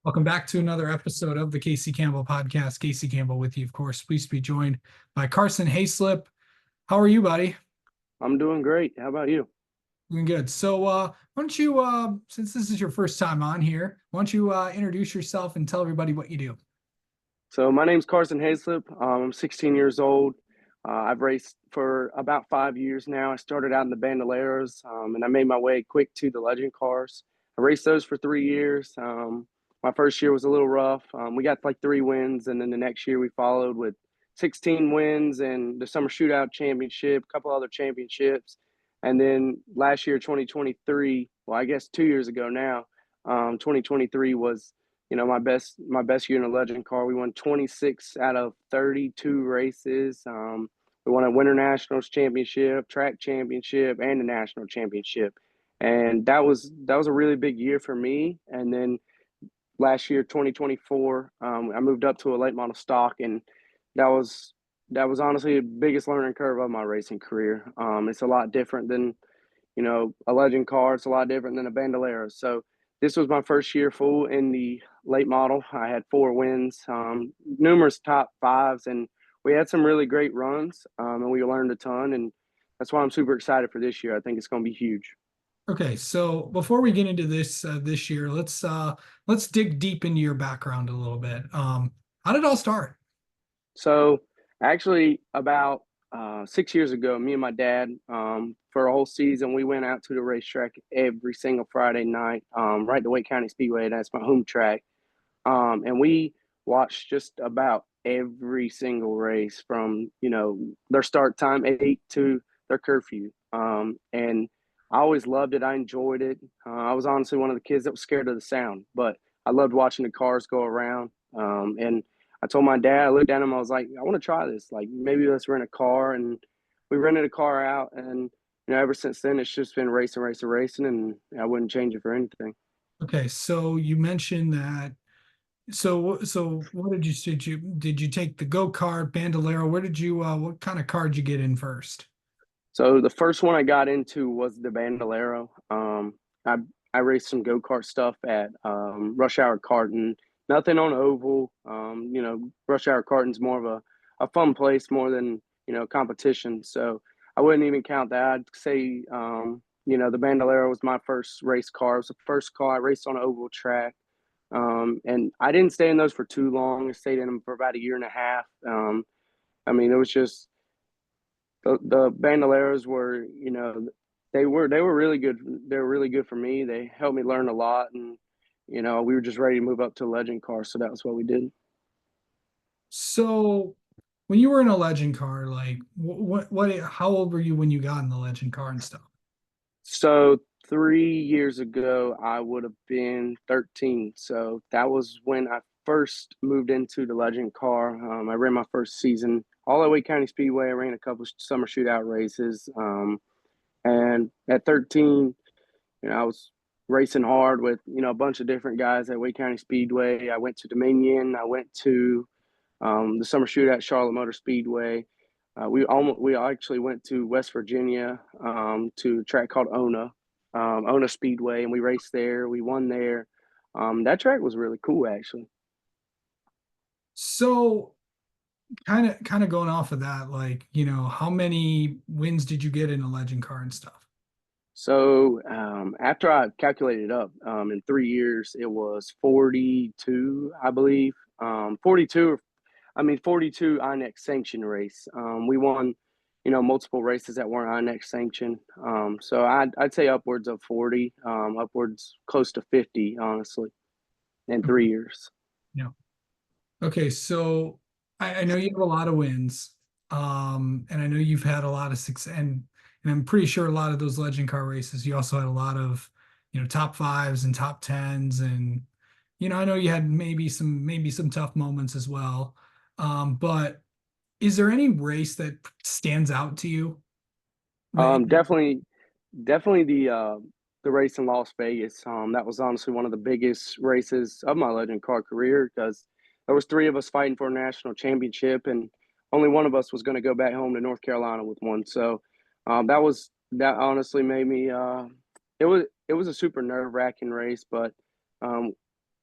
Welcome back to another episode of the Casey Campbell podcast. Casey Campbell with you, of course. Please be joined by Carson Haislip. How are you, buddy? I'm doing great. How about you? Doing good. So, why don't you, since this is your first time on here, why don't you introduce yourself and tell everybody what you do? So my name's Carson Haislip. I'm 16 years old. I've raced for about 5 years now. I started out in the Bandoleros, and I made my way quick to the Legend cars. I raced those for 3 years. My first year was a little rough. We got like 3 wins, and then the next year we followed with 16 wins and the Summer Shootout Championship, a couple other championships. And then last year, 2023, well, I guess 2 years ago now, 2023 was my best year in a legend car. We won 26 out of 32 races. We won a Winter Nationals championship, track championship, and a national championship, and that was a really big year for me. And then last year, 2024, I moved up to a late model stock, and that was that was honestly the biggest learning curve of my racing career. It's a lot different than a legend car. It's a lot different than a Bandolero. So this was my first year full in the late model. I had 4 wins, numerous top fives, and we had some really great runs, and we learned a ton. And that's why I'm super excited for this year. I think it's going to be huge. Okay, so before we get into this year, let's dig deep into your background a little bit. How did it all start? So actually, about 6 years ago, me and my dad, for a whole season, we went out to the racetrack every single Friday night, right to Wake County Speedway. That's my home track. And we watched just about every single race from, their start time 8 to their curfew. And I always loved it. I enjoyed it. I was honestly one of the kids that was scared of the sound, but I loved watching the cars go around. And I told my dad, I looked at him, I was like, I want to try this. Like, maybe let's rent a car. And we rented a car out. And, ever since then, it's just been racing, racing, racing. And I wouldn't change it for anything. Okay, so you mentioned that. So what did you take the go-kart, Bandolero? Where did you what kind of car did you get in first? So the first one I got into was the Bandolero. I I raced some go kart stuff at Rush Hour Karting. Nothing on oval. Rush Hour Karting's more of a fun place more than competition. So I wouldn't even count that. I'd say the Bandolero was my first race car. It was the first car I raced on an oval track. And I didn't stay in those for too long. I stayed in them for about a year and a half. It was just the Bandoleros were, they were really good. They were really good for me. They helped me learn a lot, and we were just ready to move up to legend car, so that was what we did. So when you were in a legend car, like how old were you when you got in the legend car and stuff? So 3 years ago, I would have been 13. So that was when I first moved into the legend car. I ran my first season all the way County Speedway. I ran a couple of summer shootout races. And at 13, I was racing hard with, a bunch of different guys at Wake County Speedway. I went to Dominion. I went to the summer shootout Charlotte Motor Speedway. We actually went to West Virginia, to a track called Ona Speedway, and we raced there. We won there. That track was really cool, actually. So kind of going off of that, like, how many wins did you get in a legend car and stuff? So after I calculated up, in 3 years, it was 42, I believe. 42 INEX sanction race. We won, multiple races that weren't INEX sanctioned. So I'd say upwards of 40, upwards close to 50, honestly, in Okay. 3 years. Yeah. Okay, so I know you have a lot of wins, and I know you've had a lot of success, and I'm pretty sure a lot of those legend car races, you also had a lot of, top fives and top tens, and I know you had maybe some tough moments as well. But is there any race that stands out to you? That, Definitely, definitely the race in Las Vegas. That was honestly one of the biggest races of my legend car career because there was three of us fighting for a national championship, and only one of us was going to go back home to North Carolina with one. So that honestly made me. It was a super nerve wracking race, but um,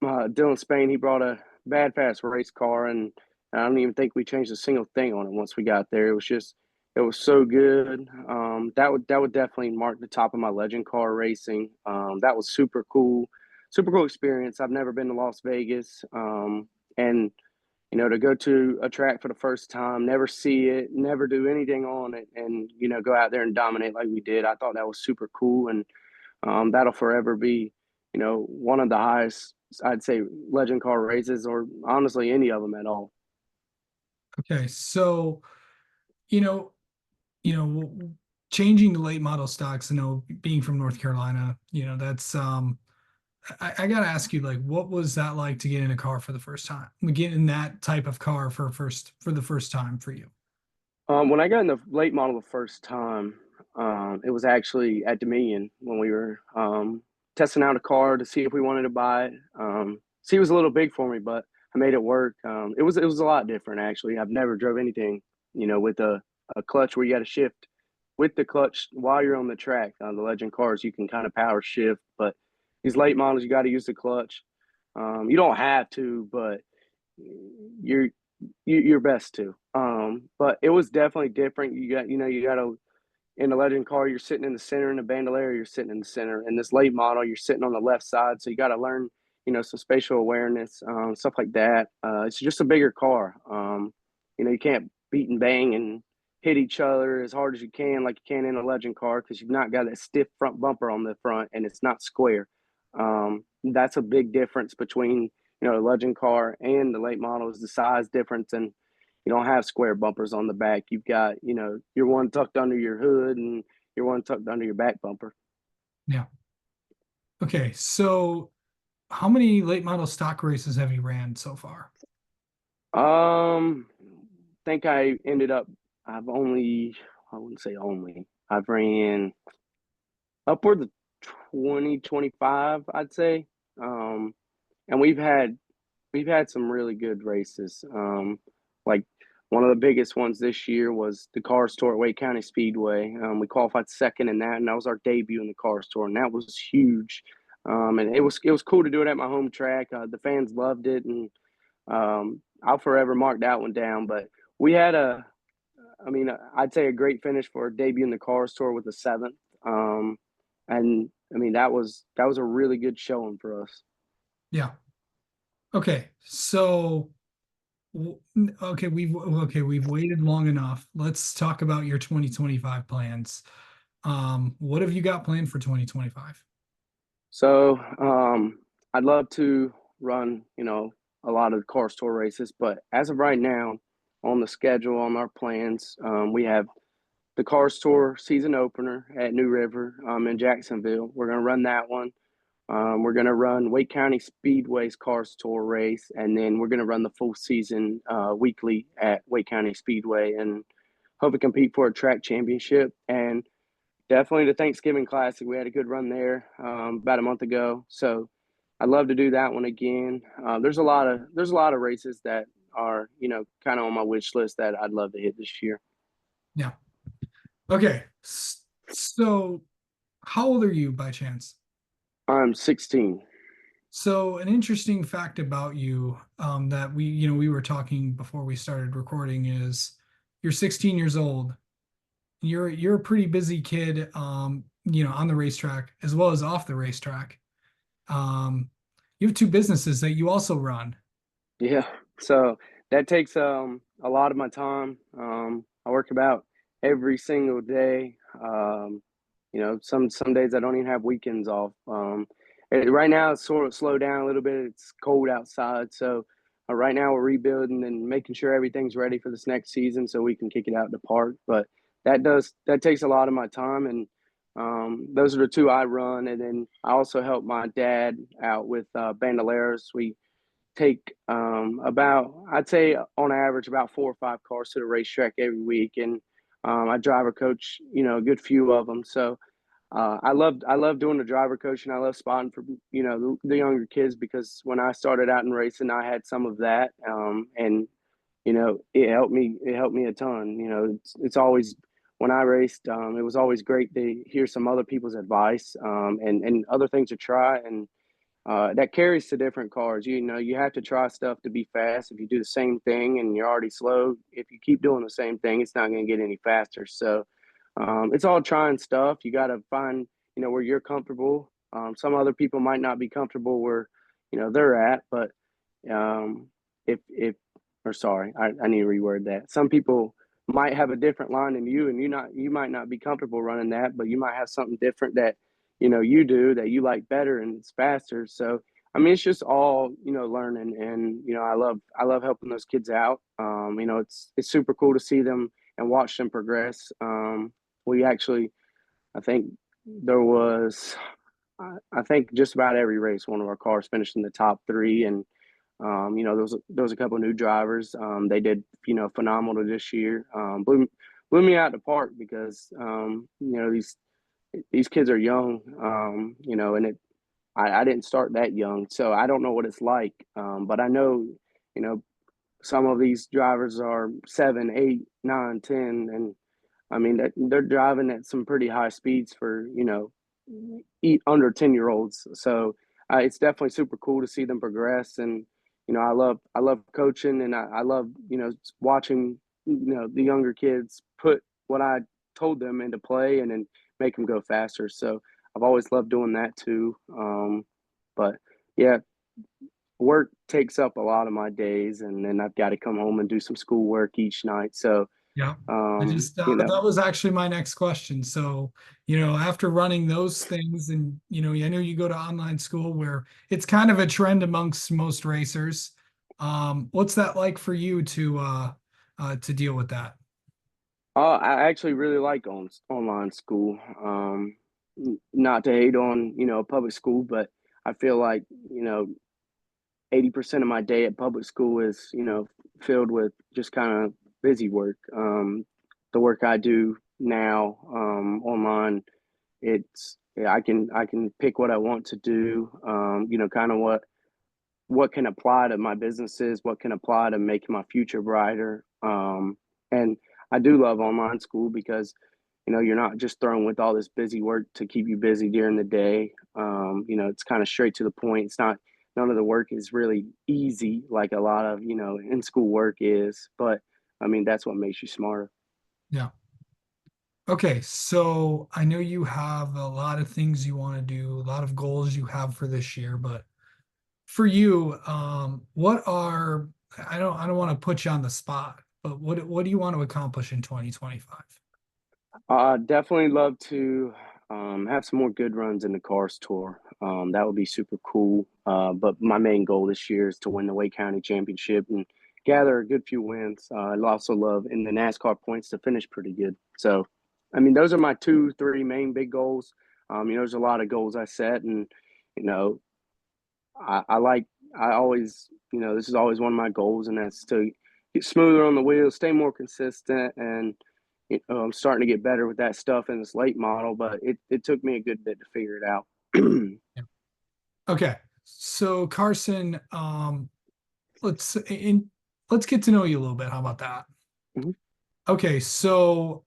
Dylan Spain, he brought a bad fast race car, and I don't even think we changed a single thing on it once we got there. It was so good. That would definitely mark the top of my legend car racing. That was super cool experience. I've never been to Las Vegas, and to go to a track for the first time, never see it, never do anything on it, and go out there and dominate like we did. I thought that was super cool, and that'll forever be, one of the highest, I'd say, legend car races, or honestly any of them at all. Okay, so you know, you know, changing to late model stocks, being from North Carolina, that's I gotta ask you, like, what was that like to get in a car for the first time? Get in that type of car for the first time for you? When I got in the late model the first time, it was actually at Dominion when we were testing out a car to see if we wanted to buy it. See, it was a little big for me, but I made it work. It was a lot different actually. I've never drove anything, with a clutch where you got to shift with the clutch while you're on the track. The Legend cars, you can kind of power shift, but these late models, you got to use the clutch. You don't have to, but you're your best to. But it was definitely different. You got to in the legend car, you're sitting in the center. In the bandolier, you're sitting in the center. In this late model, you're sitting on the left side. So you got to learn, some spatial awareness, stuff like that. It's just a bigger car. You can't beat and bang and hit each other as hard as you can, like you can in a legend car, because you've not got that stiff front bumper on the front and it's not square. That's a big difference between a legend car and the late model is the size difference, and you don't have square bumpers on the back. You've got, your one tucked under your hood and your one tucked under your back bumper. Yeah. Okay, so how many late model stock races have you ran so far? Think I ended up, I've only, I wouldn't say only, I've ran upwards of 20, 25, I'd say. Um, and we've had some really good races. Like one of the biggest ones this year was the Cars Tour at Wake County Speedway. We qualified second in that, and that was our debut in the Cars Tour, and that was huge. And it was cool to do it at my home track. The fans loved it, and I'll forever mark that one down. But we had I'd say a great finish for a debut in the Cars Tour with a seventh. And I mean that was a really good showing for us. Yeah. Okay, so we've waited long enough. Let's talk about your 2025 plans. What have you got planned for 2025? So I'd love to run, a lot of the car store races, but as of right now, on the schedule, on our plans, we have the car store season opener at New River in Jacksonville. We're going to run that one. We're going to run Wake County Speedway's Cars Tour race, and then we're going to run the full season weekly at Wake County Speedway and hope to compete for a track championship. And definitely the Thanksgiving Classic. We had a good run there about a month ago, so I'd love to do that one again. There's a lot of races that are kind of on my wish list that I'd love to hit this year. Yeah. Okay. So how old are you by chance? I'm 16. So an interesting fact about you, that we were talking before we started recording is you're 16 years old. You're a pretty busy kid, on the racetrack as well as off the racetrack. Um, you have two businesses that you also run. Yeah, so that takes a lot of my time. I work about every single day. Some days I don't even have weekends off. Right now it's sort of slowed down a little bit. It's cold outside, so right now we're rebuilding and making sure everything's ready for this next season so we can kick it out in the park. But that takes a lot of my time, and those are the two I run. And then I also help my dad out with Bandoleros. We take about, I'd say on average, about 4 or 5 cars to the racetrack every week, and I driver coach, a good few of them. So I love doing the driver coaching. I love spotting for the younger kids, because when I started out in racing, I had some of that, and it helped me a ton. It's always when I raced, it was always great to hear some other people's advice, and other things to try, and that carries to different cars. You know, you have to try stuff to be fast. If you do the same thing and you're already slow, if you keep doing the same thing, it's not going to get any faster. So it's all trying stuff. You got to find, you know, where you're comfortable. Some other people might not be comfortable where, you know, they're at, but um, if or sorry, I need to reword that. Some people might have a different line than you, and you might not be comfortable running that, but you might have something different that you know you do that you like better and it's faster. So I mean, it's just all you know learning, and you know I love helping those kids out. You know, it's super cool to see them and watch them progress. We actually, I think there was I think just about every race, one of our cars finished in the top three, and you know, there was a couple of new drivers. They did you know phenomenal this year. Blew me out the park because you know these kids are young. You know, and I didn't start that young, so I don't know what it's like. But I know you know some of these drivers are 7, 8, 9, 10, and I mean, they're driving at some pretty high speeds for, you know, eat under 10-year olds. So it's definitely super cool to see them progress. And, you know, I love coaching and I love, you know, watching, you know, the younger kids put what I told them into play and then make them go faster. So I've always loved doing that too. But yeah, work takes up a lot of my days and then I've got to come home and do some schoolwork each night. So, Yeah. I just you know, that was actually my next question. So, after running those things and I know you go to online school where it's kind of a trend amongst most racers. What's that like for you to deal with that? I actually really like online school. Not to hate on, you know, public school, but I feel like, you know, 80% of my day at public school is, you know, filled with just kind of busy work. The work I do now online, it's yeah, I can pick what I want to do. You know, kind of what can apply to my businesses, what can apply to making my future brighter. And I do love online school because, you know, you're not just thrown with all this busy work to keep you busy during the day. You know, it's kind of straight to the point. It's not, none of the work is really easy like a lot of, you know, in school work is. But I mean, that's what makes you smarter. Yeah. Okay, so I know you have a lot of things you want to do, a lot of goals you have for this year, but for you, what are I don't want to put you on the spot, but what do you want to accomplish in 2025? Definitely love to have some more good runs in the Cars Tour. That would be super cool. But my main goal this year is to win the Wake County Championship and gather a good few wins. I'd also love in the NASCAR points to finish pretty good. So, I mean, those are my two, three main big goals. You know, there's a lot of goals I set, and you know, I like I always you know this is always one of my goals, and that's to get smoother on the wheels, stay more consistent, and you know, I'm starting to get better with that stuff in this late model. But it took me a good bit to figure it out. Yeah. Okay, so Carson, let's in let's get to know you a little bit. How about that? Mhm. Okay, so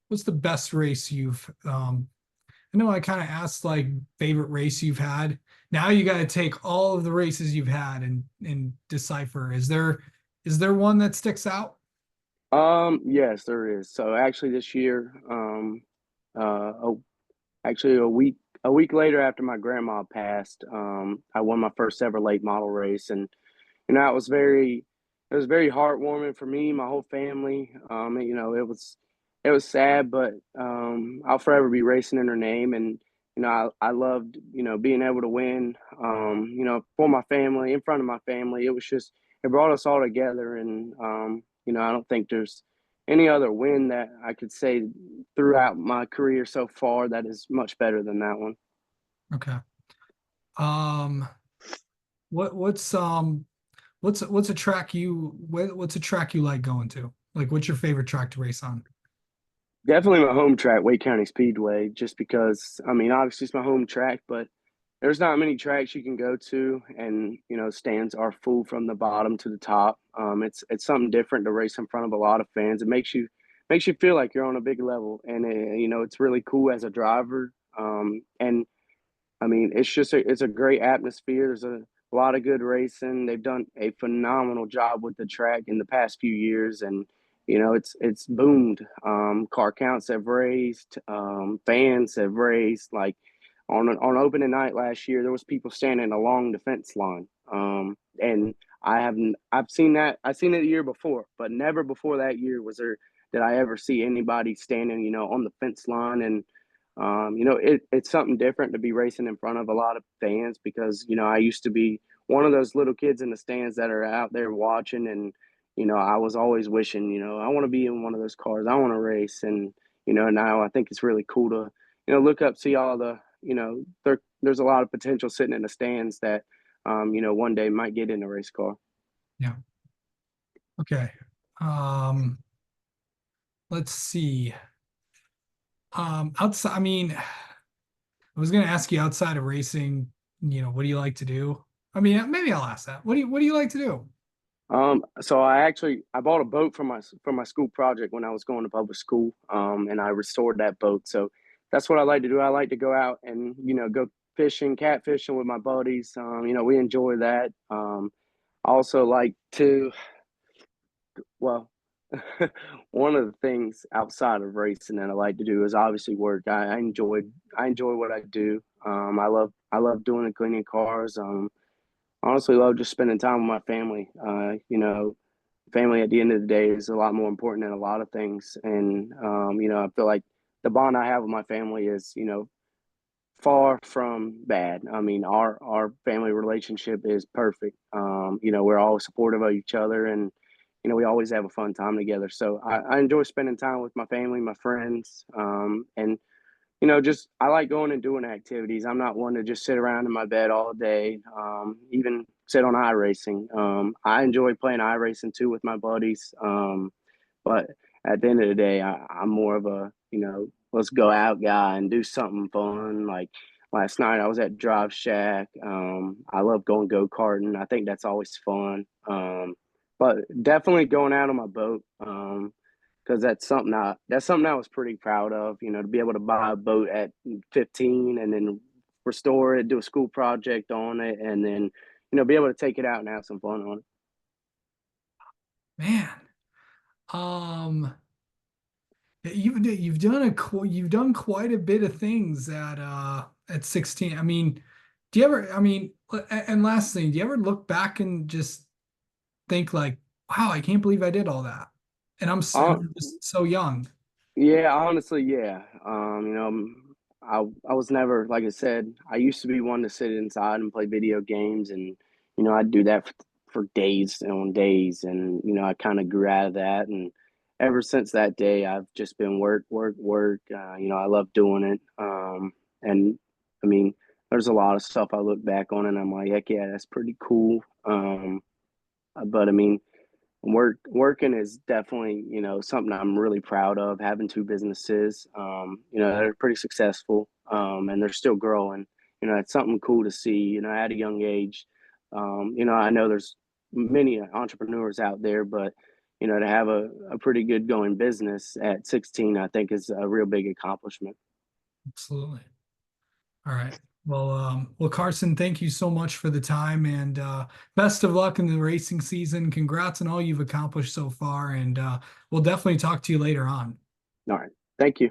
what's the best race you've I know I kind of asked like favorite race you've had. Now you got to take all of the races you've had and decipher. Is there one that sticks out? Yes, there is. So actually, this year, oh, actually a week later after my grandma passed, I won my first ever late model race, and you know, it was very heartwarming for me, my whole family. You know, it was sad, but I'll forever be racing in her name, and you know, I loved you know being able to win. You know, for my family, in front of my family, it brought us all together, and you know, I don't think there's any other win that I could say throughout my career so far that is much better than that one. Okay. Um, what's a track what's a track you like going to? Like, what's your favorite track to race on? Definitely my home track, Wake County Speedway, just because I mean, obviously it's my home track, but there's not many tracks you can go to, and you know, stands are full from the bottom to the top. It's something different to race in front of a lot of fans. It makes you feel like you're on a big level, and you know, it's really cool as a driver. And I mean, it's a great atmosphere. There's a lot of good racing. They've done a phenomenal job with the track in the past few years, and it's boomed. Car counts have raised, fans have raised. Like on opening night last year, there was people standing along the fence line. And I've seen that. I've seen it the year before, but never before that year was there did I ever see anybody standing, on the fence line. And it's something different to be racing in front of a lot of fans because, I used to be one of those little kids in the stands that are out there watching. And, I was always wishing, I want to be in one of those cars. I want to race. And, now I think it's really cool to, look up, see all the, there's a lot of potential sitting in the stands that, one day might get in a race car. Yeah. Okay. Um, let's see. Outside, I mean, I was going to ask you outside of racing, what do you like to do? I mean, maybe I'll ask that. What do you like to do? So I bought a boat for my school project when I was going to public school, and I restored that boat. So that's what I like to do. I like to go out and go fishing, catfishing with my buddies. We enjoy that. I also like to well, one of the things outside of racing that I like to do is obviously work. I enjoy what I do. I love doing the cleaning cars. Honestly love just spending time with my family. Family at the end of the day is a lot more important than a lot of things. And I feel like the bond I have with my family is, far from bad. I mean, our family relationship is perfect. We're always supportive of each other, and we always have a fun time together. So I enjoy spending time with my family, my friends, and just I like going and doing activities. I'm not one to just sit around in my bed all day, even sit on iRacing. I enjoy playing iRacing too with my buddies. But at the end of the day, I'm more of a, let's go out guy and do something fun. Like last night, I was at Drive Shack. I love going go karting. I think that's always fun. But definitely going out on my boat. Because that's something I was pretty proud of, to be able to buy a boat at 15 and then restore it, do a school project on it, and then be able to take it out and have some fun on it. Man, um, you've done quite a bit of things at 16. I mean, do you ever, I mean, and last thing, do you ever look back and just think like, wow, I can't believe I did all that. And Uh, I'm just so young. yeah, honestly, yeah. I was never, like I said, I used to be one to sit inside and play video games, and I'd do that for days on days, and I kind of grew out of that, and ever since that day, I've just been work, work, work. I love doing it, and I mean, there's a lot of stuff I look back on, and I'm like, heck yeah, that's pretty cool. But I mean, working is definitely something I'm really proud of. Having two businesses, they're pretty successful, and they're still growing. It's something cool to see. At a young age, I know there's many entrepreneurs out there, but to have a pretty good going business at 16, I think is a real big accomplishment. Absolutely. All right. Well, Carson, thank you so much for the time and best of luck in the racing season. Congrats on all you've accomplished so far, and we'll definitely talk to you later on. All right, thank you.